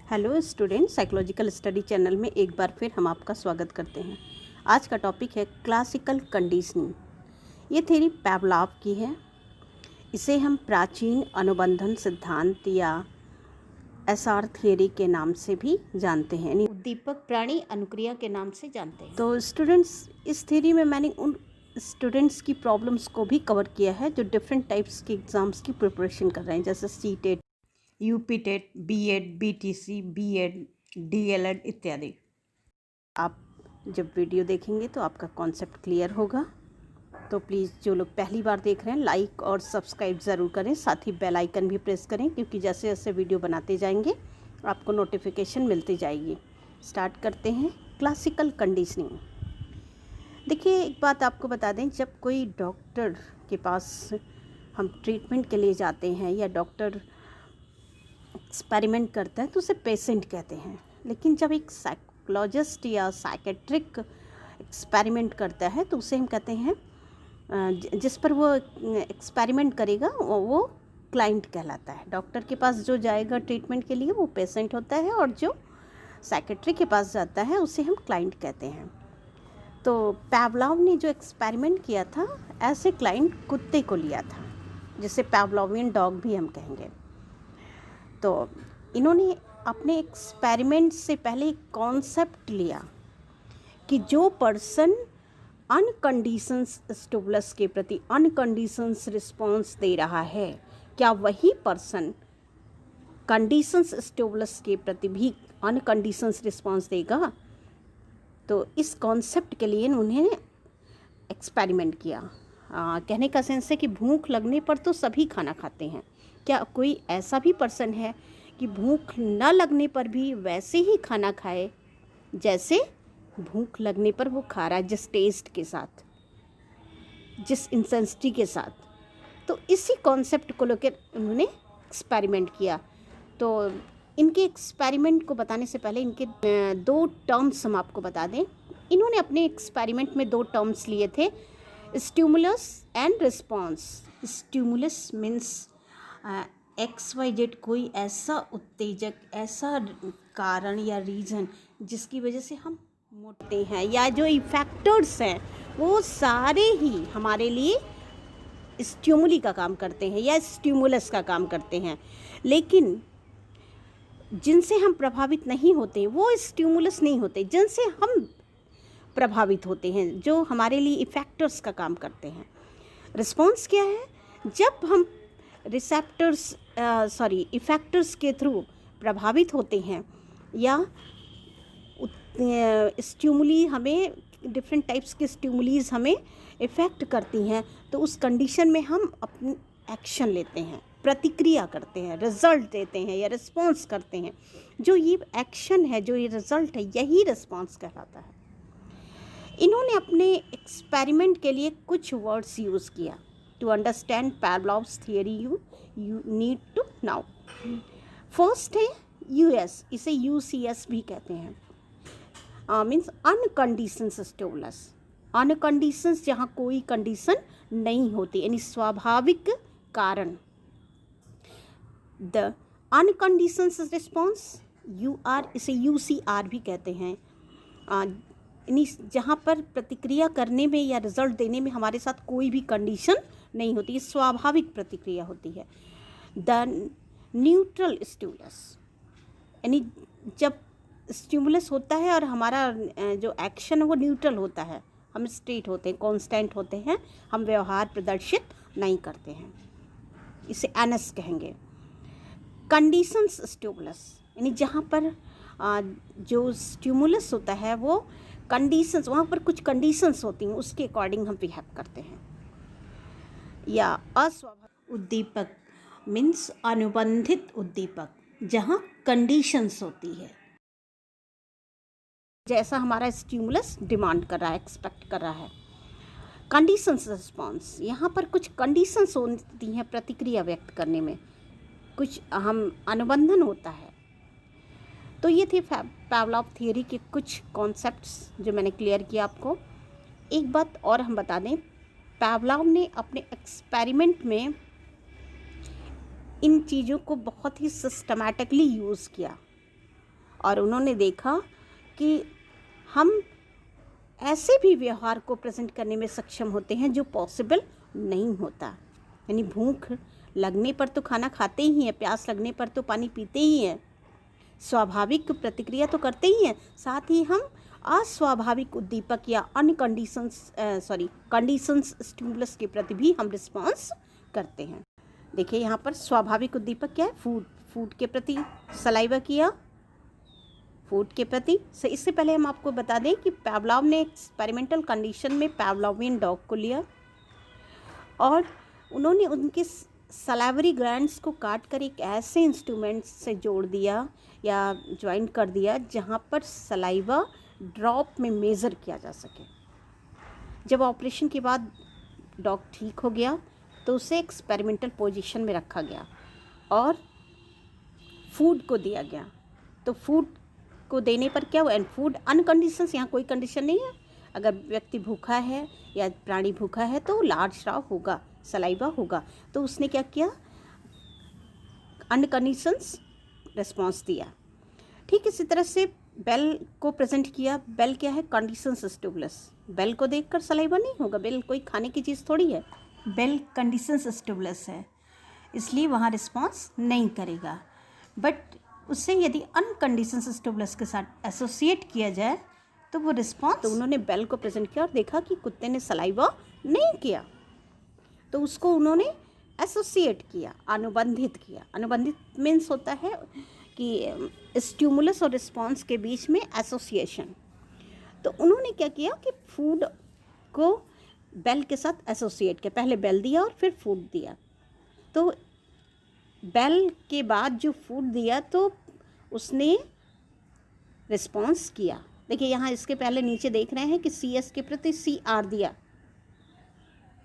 Hello student, psychological study channel में एक बार फिर हम आपका स्वागत करते हैं। आज का टॉपिक है क्लासिकल कंडीशनिंग। ये थ्योरी पावलोव की है। इसे हम प्राचीन अनुबंधन सिद्धांत या एसआर थ्योरी के नाम से भी जानते हैं, यानी उद्दीपक प्राणी अनुक्रिया के नाम से जानते हैं। तो स्टूडेंट्स, इस थ्योरी में मैंने उन स्टूडेंट्स की प्रॉब्लम्स को भी कवर किया है जो डिफरेंट टाइप्स के एग्ज़ाम्स की प्रिपरेशन कर रहे हैं, जैसे CTET, UPTET, BEd, BTC, BEd, DElEd इत्यादि। आप जब वीडियो देखेंगे तो आपका कॉन्सेप्ट क्लियर होगा। तो प्लीज़ जो लोग पहली बार देख रहे हैं, लाइक और सब्सक्राइब ज़रूर करें, साथ ही बेल आइकन भी प्रेस करें, क्योंकि जैसे जैसे वीडियो बनाते जाएंगे आपको नोटिफिकेशन मिलती जाएगी। स्टार्ट करते हैं क्लासिकल कंडीशनिंग। देखिए, एक बात आपको बता दें, जब कोई डॉक्टर के पास हम ट्रीटमेंट के लिए जाते हैं या डॉक्टर एक्सपेरिमेंट करता है तो उसे पेशेंट कहते हैं। लेकिन जब एक साइकोलॉजिस्ट या साइकेट्रिक एक्सपेरिमेंट करता है तो उसे हम कहते हैं, जिस पर वो एक्सपेरिमेंट करेगा वो क्लाइंट कहलाता है। डॉक्टर के पास जो जाएगा ट्रीटमेंट के लिए वो पेशेंट होता है, और जो साइकेट्रिक के पास जाता है उसे हम क्लाइंट कहते हैं। तो पावलोव ने जो एक्सपेरिमेंट किया था, ऐसे क्लाइंट कुत्ते को लिया था, जिसे पावलोवियन डॉग भी हम कहेंगे। तो इन्होंने अपने एक्सपेरिमेंट से पहले एक कॉन्सेप्ट लिया कि जो पर्सन अनकंडीशंस स्टिमुलस के प्रति अनकंडीशंस रिस्पॉन्स दे रहा है, क्या वही पर्सन कंडीशंस स्टिमुलस के प्रति भी अनकंडीशंस रिस्पॉन्स देगा। तो इस कॉन्सेप्ट के लिए उन्होंने एक्सपेरिमेंट किया। कहने का सेंस है कि भूख लगने पर तो सभी खाना खाते हैं, क्या कोई ऐसा भी पर्सन है कि भूख न लगने पर भी वैसे ही खाना खाए जैसे भूख लगने पर वो खा रहा है, जिस टेस्ट के साथ, जिस इंटेंसिटी के साथ। तो इसी कॉन्सेप्ट को लेकर उन्होंने एक्सपेरिमेंट किया। तो इनके एक्सपेरिमेंट को बताने से पहले इनके दो टर्म्स हम आपको बता दें। इन्होंने अपने एक्सपेरिमेंट में दो टर्म्स लिए थे, stimulus and response. Stimulus means XYZ कोई ऐसा उत्तेजक, ऐसा कारण या रीज़न जिसकी वजह से हम मोड़ते हैं, या जो इफेक्टर्स हैं वो सारे ही हमारे लिए स्टिमुली का काम करते हैं या स्टिमुलस का काम करते हैं। लेकिन जिनसे हम प्रभावित नहीं होते वो स्टिमुलस नहीं होते, जिनसे हम प्रभावित होते हैं, जो हमारे लिए इफेक्टर्स का काम करते हैं। रिस्पॉन्स क्या है? जब हम इफेक्टर्स के थ्रू प्रभावित होते हैं या स्टिमुली हमें, डिफरेंट टाइप्स के स्टिमुलीज हमें इफ़ेक्ट करती हैं, तो उस कंडीशन में हम अपनी एक्शन लेते हैं, प्रतिक्रिया करते हैं, रिज़ल्ट देते हैं या रिस्पॉन्स करते हैं। जो ये एक्शन है, जो ये रिज़ल्ट है, यही रिस्पॉन्स कहलाता है। इन्होंने अपने एक्सपेरिमेंट के लिए कुछ वर्ड्स यूज़ किया। To understand Pavlov's theory, you need to know. First है US, इसे UCS भी कहते हैं। Means अनकंडीशंस stimulus. अनकंडीशंस जहाँ कोई कंडीशन नहीं होती, यानी स्वाभाविक कारण। द अनकंडीशंस रिस्पॉन्स UR, इसे UCR भी कहते हैं। यानी जहाँ पर प्रतिक्रिया करने में या रिजल्ट देने में हमारे साथ कोई भी कंडीशन नहीं होती, स्वाभाविक प्रतिक्रिया होती है। द न्यूट्रल स्टिमुलस, यानी जब स्टिमुलस होता है और हमारा जो एक्शन है वो न्यूट्रल होता है, हम स्ट्रेट होते हैं, कांस्टेंट होते हैं, हम व्यवहार प्रदर्शित नहीं करते हैं, इसे एनएस कहेंगे। कंडीशंस स्टिमुलस, यानी जहाँ पर जो स्टिमुलस होता है वो कंडीशंस, वहाँ पर कुछ कंडीशंस होती हैं, उसके अकॉर्डिंग हम बिहेव करते हैं। या अस्वाभाविक उद्दीपक मीन्स अनुबंधित उद्दीपक, जहाँ कंडीशंस होती है, जैसा हमारा स्टिमुलस डिमांड कर रहा है, एक्सपेक्ट कर रहा है। कंडीशंस रिस्पॉन्स, यहाँ पर कुछ कंडीशंस होती हैं प्रतिक्रिया व्यक्त करने में, कुछ हम अनुबंधन होता है। तो ये थे पावलोव थ्योरी के कुछ कॉन्सेप्ट्स जो मैंने क्लियर किया आपको। एक बात और हम बता दें, पावलोव ने अपने एक्सपेरिमेंट में इन चीज़ों को बहुत ही सिस्टमैटिकली यूज़ किया। और उन्होंने देखा कि हम ऐसे भी व्यवहार को प्रेजेंट करने में सक्षम होते हैं जो पॉसिबल नहीं होता। यानी भूख लगने पर तो खाना खाते ही हैं, प्यास लगने पर तो पानी पीते ही हैं, स्वाभाविक प्रतिक्रिया तो करते ही हैं, साथ ही हम अस्वाभाविक उद्दीपक या कंडीशंस स्टिमुलस के प्रति भी हम रिस्पॉन्स करते हैं। देखिए यहाँ पर स्वाभाविक उद्दीपक क्या है, फूड के प्रति सलाइवा किया, फूड के प्रति। सो इससे पहले हम आपको बता दें कि पावलोव ने एक्सपेरिमेंटल कंडीशन में पावलोवियन डॉग को लिया और उन्होंने उनके सलाइवरी ग्लैंड्स को काट कर एक ऐसे इंस्ट्रूमेंट से जोड़ दिया या ज्वाइन कर दिया जहाँ पर सलाइवा ड्रॉप में मेज़र किया जा सके। जब ऑपरेशन के बाद डॉग ठीक हो गया तो उसे एक्सपेरिमेंटल पोजीशन में रखा गया और फूड को दिया गया। तो फूड को देने पर क्या हुआ, एंड फूड अनकंडीशंस, यहाँ कोई कंडीशन नहीं है। अगर व्यक्ति भूखा है या प्राणी भूखा है तो लार्ज स्राव होगा, सलाइवा होगा। तो उसने क्या किया, अनकंडीशंस रिस्पॉन्स दिया। ठीक इसी तरह से बेल को प्रेजेंट किया। बेल क्या है, कंडीशंस स्टिमुलस। बेल को देखकर सलाइवा नहीं होगा, बेल कोई खाने की चीज़ थोड़ी है, बेल कंडीशंस स्टिमुलस है, इसलिए वहाँ रिस्पॉन्स नहीं करेगा। बट उससे यदि अनकंडीशंस स्टिमुलस के साथ एसोसिएट किया जाए तो वो रिस्पॉन्स, तो उन्होंने बेल को प्रेजेंट किया और देखा कि कुत्ते ने सलाइवा नहीं किया, तो उसको उन्होंने एसोसिएट किया, अनुबंधित किया। अनुबंधित मीन्स होता है कि स्टिमुलस और रिस्पॉन्स के बीच में एसोसिएशन। तो उन्होंने क्या किया कि फूड को बेल के साथ एसोसिएट किया, पहले बेल दिया और फिर फूड दिया। तो बेल के बाद जो फूड दिया तो उसने रिस्पॉन्स किया। देखिए यहाँ इसके पहले नीचे देख रहे हैं कि CS के प्रति CR दिया,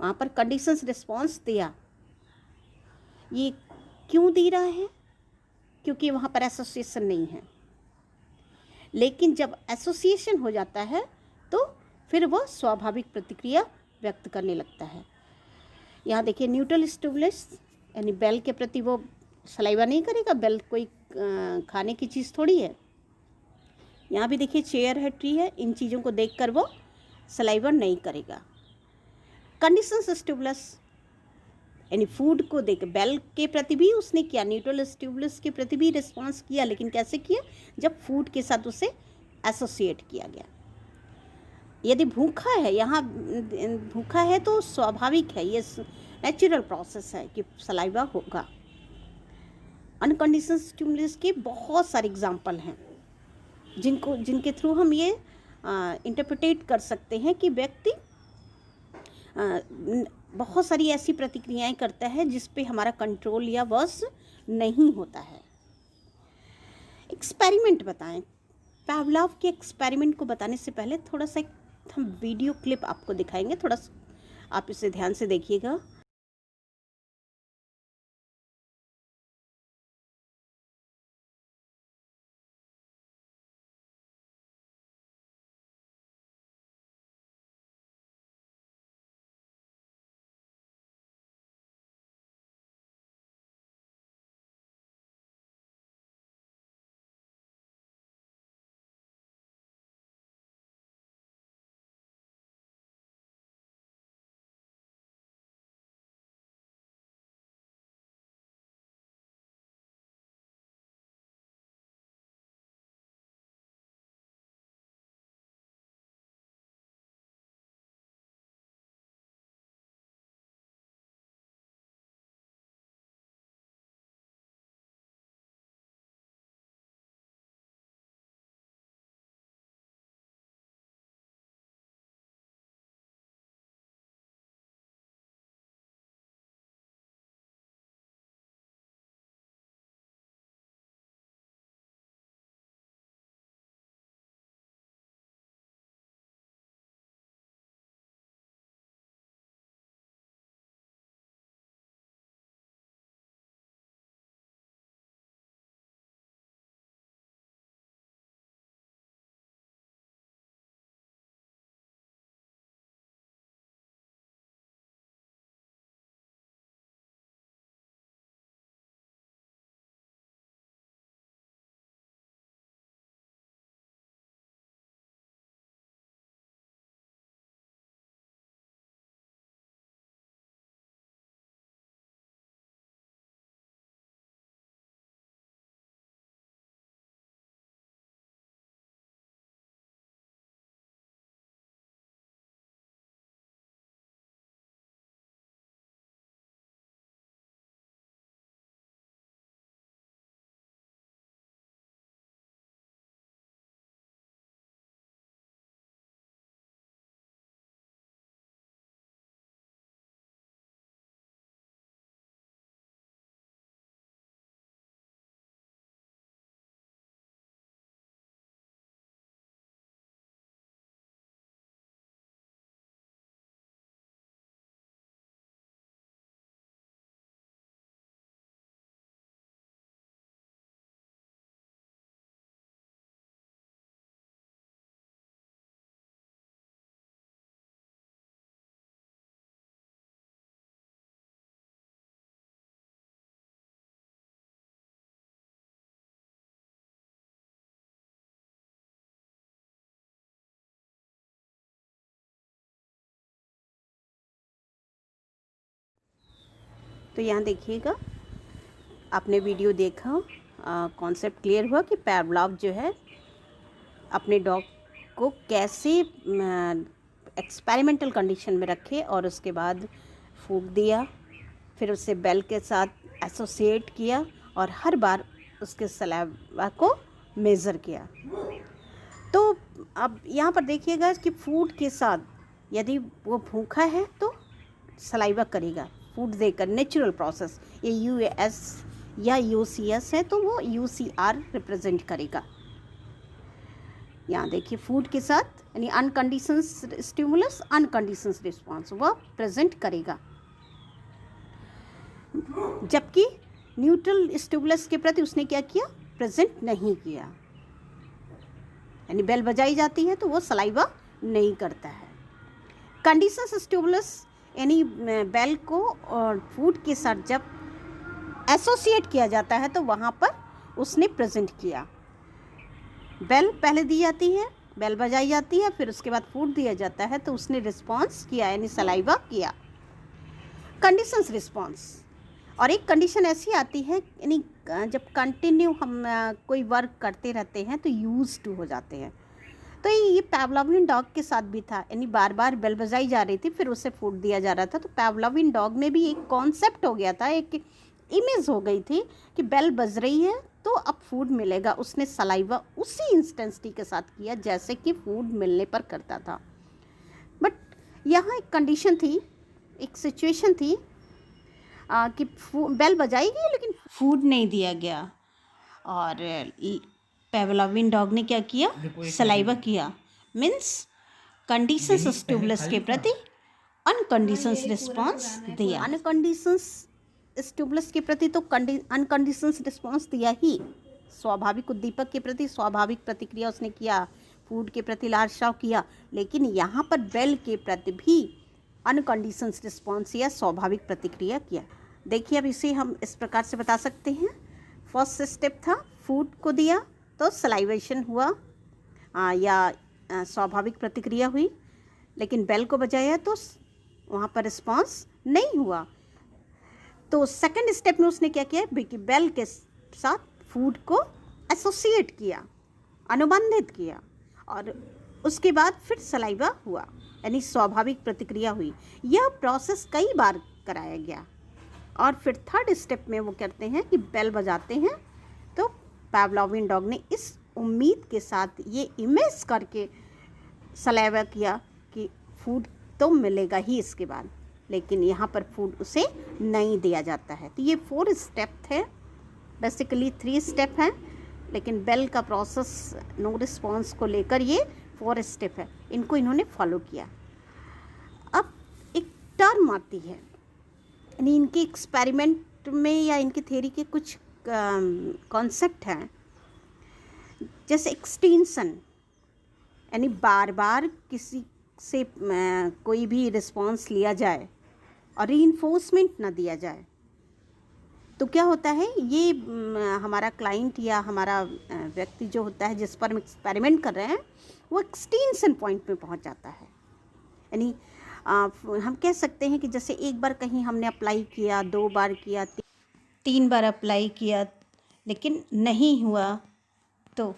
वहाँ पर कंडीशंस रिस्पॉन्स दिया। ये क्यों दे रहा है, क्योंकि वहाँ पर एसोसिएशन नहीं है। लेकिन जब एसोसिएशन हो जाता है तो फिर वह स्वाभाविक प्रतिक्रिया व्यक्त करने लगता है। यहाँ देखिए न्यूट्रल स्टिमुलस, यानी बेल के प्रति वो सलाइवा नहीं करेगा, बेल कोई खाने की चीज़ थोड़ी है। यहाँ भी देखिए चेयर है, ट्री है, इन चीज़ों को देखकर वो सलाइवा नहीं करेगा। कंडीशंस स्टिमुलस यानी फूड को देख, बेल के प्रति भी उसने किया, न्यूट्रल स्टिमुलस के प्रति भी रिस्पॉन्स किया, लेकिन कैसे किया, जब फूड के साथ उसे एसोसिएट किया गया। यदि भूखा है, यहाँ भूखा है तो स्वाभाविक है, ये नेचुरल प्रोसेस है कि सलाइवा होगा। अनकंडीशनल स्टिमुलस के बहुत सारे एग्जाम्पल हैं जिनके थ्रू हम ये इंटरप्रिटेट कर सकते हैं कि व्यक्ति बहुत सारी ऐसी प्रतिक्रियाएं करता है जिस पे हमारा कंट्रोल या वश नहीं होता है। एक्सपेरिमेंट बताएं। पावलोव के एक्सपेरिमेंट को बताने से पहले थोड़ा सा हम वीडियो क्लिप आपको दिखाएंगे, थोड़ा आप इसे ध्यान से देखिएगा। तो यहाँ देखिएगा, आपने वीडियो देखा, कॉन्सेप्ट क्लियर हुआ कि पैवलॉव जो है अपने डॉग को कैसे एक्सपेरिमेंटल कंडीशन में रखे और उसके बाद फूड दिया, फिर उसे बेल के साथ एसोसिएट किया और हर बार उसके सलाइवा को मेज़र किया। तो अब यहाँ पर देखिएगा कि फूड के साथ यदि वो भूखा है तो सलाइवा करेगा फूड देकर, नेचुरल प्रोसेस। ये यूएस या यूसीएस है तो वो यूसीआर रिप्रेजेंट करेगा। यहाँ देखिए, फूड के साथ यानी अनकंडीशन स्टिमुलस, अनकंडीशन रिस्पॉन्स वह प्रेजेंट करेगा, जबकि न्यूट्रल स्टिमुलस के प्रति उसने क्या किया, प्रेजेंट नहीं किया। यानी बेल बजाई जाती है तो वो सलाइवा नहीं करता है। कंडीशन स्टिमुलस यानी बेल को और फूड के साथ जब एसोसिएट किया जाता है तो वहाँ पर उसने प्रेजेंट किया। बेल पहले दी जाती है, बेल बजाई जाती है, फिर उसके बाद फूड दिया जाता है तो उसने रिस्पॉन्स किया यानी सलाइवा किया। कंडीशंस रिस्पॉन्स, और एक कंडीशन ऐसी आती है यानी जब कंटिन्यू हम कोई वर्क करते रहते हैं तो यूज टू हो जाते हैं। तो ये पैवलोवियन डॉग के साथ भी था, यानी बार बार बेल बजाई जा रही थी, फिर उसे फूड दिया जा रहा था। तो पैवलोवियन डॉग में भी एक कॉन्सेप्ट हो गया था, एक इमेज हो गई थी कि बेल बज रही है तो अब फूड मिलेगा। उसने सलाइवा उसी इंटेंसिटी के साथ किया जैसे कि फूड मिलने पर करता था। बट यहाँ एक कंडीशन थी, एक सिचुएशन थी कि बेल बजाई गई लेकिन फूड नहीं दिया गया, और पैवलोवियन डॉग ने क्या किया, सलाइवा किया। मीन्स कंडीशंस स्टिमुलस के प्रति अनकंडीशंस रिस्पॉन्स दिया। अनकंडीशंस स्टिमुलस के प्रति तो अनकंडीशंस रिस्पॉन्स दिया ही, स्वाभाविक उद्दीपक के प्रति स्वाभाविक प्रतिक्रिया उसने किया, फूड के प्रति लालसाव किया, लेकिन यहाँ पर बेल के प्रति भी अनकंडीशंस रिस्पॉन्स या स्वाभाविक प्रतिक्रिया किया। देखिए, अब इसे हम इस प्रकार से बता सकते हैं। फर्स्ट स्टेप था, फूड को दिया तो सलाइवेशन हुआ या स्वाभाविक प्रतिक्रिया हुई, लेकिन बेल को बजाया तो वहाँ पर रिस्पॉन्स नहीं हुआ। तो सेकंड स्टेप में उसने क्या किया, बेल के साथ फूड को एसोसिएट किया, अनुबंधित किया, और उसके बाद फिर सलाइवा हुआ यानी स्वाभाविक प्रतिक्रिया हुई। यह प्रोसेस कई बार कराया गया, और फिर थर्ड स्टेप में वो करते हैं कि बेल बजाते हैं। तो पैवलोवियन डॉग ने इस उम्मीद के साथ ये इमेज करके सलाइवा किया कि फूड तो मिलेगा ही इसके बाद, लेकिन यहाँ पर फूड उसे नहीं दिया जाता है। तो ये 4 स्टेप थे, बेसिकली 3 स्टेप हैं, लेकिन बेल का प्रोसेस नो रिस्पॉन्स को लेकर ये 4 स्टेप है, इनको इन्होंने फॉलो किया। अब एक टर्म आती है, यानी इनके एक्सपेरिमेंट में या इनकी थ्योरी के कुछ कॉन्सेप्ट हैं, जैसे एक्सटेंशन, यानी बार बार किसी से कोई भी रिस्पॉन्स लिया जाए और रीइंफोर्समेंट ना दिया जाए तो क्या होता है, ये हमारा क्लाइंट या हमारा व्यक्ति जो होता है जिस पर हम एक्सपेरिमेंट कर रहे हैं वो एक्सटेंशन पॉइंट में पहुंच जाता है। यानी हम कह सकते हैं कि जैसे एक बार कहीं हमने अप्लाई किया, 2 बार किया, 3 बार अप्लाई किया, लेकिन नहीं हुआ तो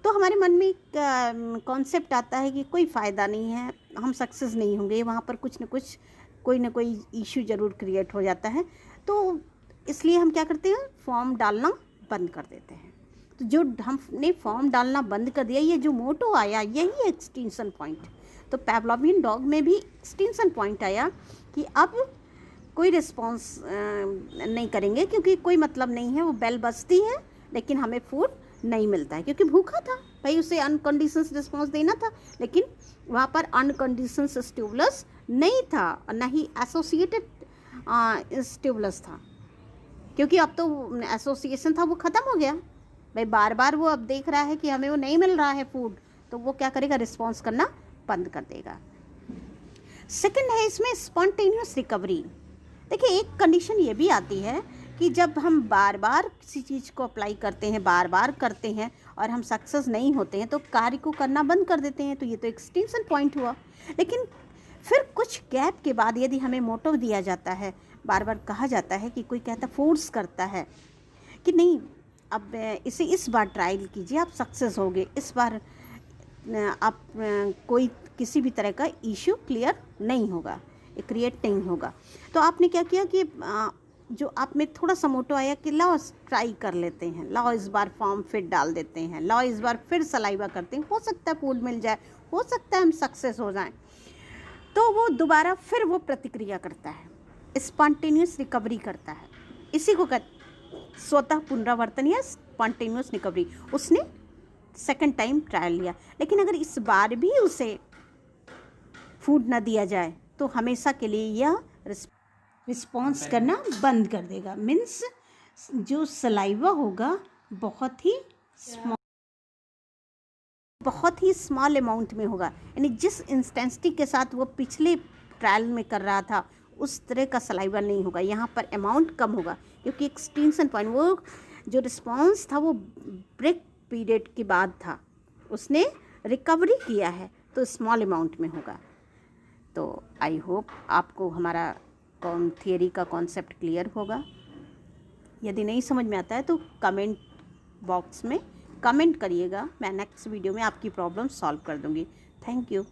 हमारे मन में एक कॉन्सेप्ट आता है कि कोई फ़ायदा नहीं है, हम सक्सेस नहीं होंगे, वहाँ पर कुछ न कोई इशू ज़रूर क्रिएट हो जाता है। तो इसलिए हम क्या करते हैं, फॉर्म डालना बंद कर देते हैं। तो जो हमने फॉर्म डालना बंद कर दिया, ये जो मोटो आया, यही एक्सटेंशन पॉइंट। तो पैवलोवियन डॉग में भी एक्सटेंशन पॉइंट आया कि अब कोई रिस्पॉन्स नहीं करेंगे, क्योंकि कोई मतलब नहीं है, वो बेल बजती है लेकिन हमें फूड नहीं मिलता है, क्योंकि भूखा था भाई, उसे अनकंडीशंस रिस्पॉन्स देना था, लेकिन वहाँ पर अनकंडीशंस स्टिमुलस नहीं था और ना ही एसोसिएटेड स्टिमुलस था, क्योंकि अब तो एसोसिएशन था वो ख़त्म हो गया भाई। बार बार वो अब देख रहा है कि हमें वो नहीं मिल रहा है फूड, तो वो क्या करेगा, रिस्पॉन्स करना बंद कर देगा। सेकंड है इसमें स्पॉन्टेनियस रिकवरी। देखिए, एक कंडीशन ये भी आती है कि जब हम बार बार किसी चीज़ को अप्लाई करते हैं, बार बार करते हैं और हम सक्सेस नहीं होते हैं तो कार्य को करना बंद कर देते हैं, तो ये तो एक्सटेंशन पॉइंट हुआ। लेकिन फिर कुछ गैप के बाद यदि हमें मोटिव दिया जाता है, बार बार कहा जाता है कि कोई कहता फोर्स करता है कि नहीं अब इसे इस बार ट्रायल कीजिए, आप सक्सेस होगे, इस बार आप कोई किसी भी तरह का इशू क्लियर नहीं होगा, क्रिएट नहीं होगा। तो आपने क्या किया कि जो आप में थोड़ा सा मोटो आया कि लाओ ट्राई कर लेते हैं, लाओ इस बार फॉर्म फिर डाल देते हैं, लाओ इस बार फिर सलाइवा करते हैं, हो सकता है फूड मिल जाए, हो सकता है हम सक्सेस हो जाएं। तो वो दोबारा फिर वो प्रतिक्रिया करता है, स्पॉन्टेनियस रिकवरी करता है। इसी को स्वतः पुनरावर्तन या स्पॉन्टेनियस रिकवरी। उसने सेकंड टाइम ट्रायल लिया, लेकिन अगर इस बार भी उसे फूड ना दिया जाए तो हमेशा के लिए यह रिस्पॉन्स करना बंद कर देगा। मीन्स जो सलाइवा होगा बहुत ही स्मॉल अमाउंट में होगा, यानी जिस इंटेंसिटी के साथ वो पिछले ट्रायल में कर रहा था उस तरह का सलाइवा नहीं होगा। यहाँ पर अमाउंट कम होगा क्योंकि एक्सटेंशन पॉइंट, वो जो रिस्पॉन्स था वो ब्रेक पीरियड के बाद था, उसने रिकवरी किया है तो स्मॉल अमाउंट में होगा। तो आई होप आपको हमारा थियरी का कॉन्सेप्ट क्लियर होगा। यदि नहीं समझ में आता है तो कमेंट बॉक्स में कमेंट करिएगा, मैं नेक्स्ट वीडियो में आपकी प्रॉब्लम सॉल्व कर दूँगी। Thank you.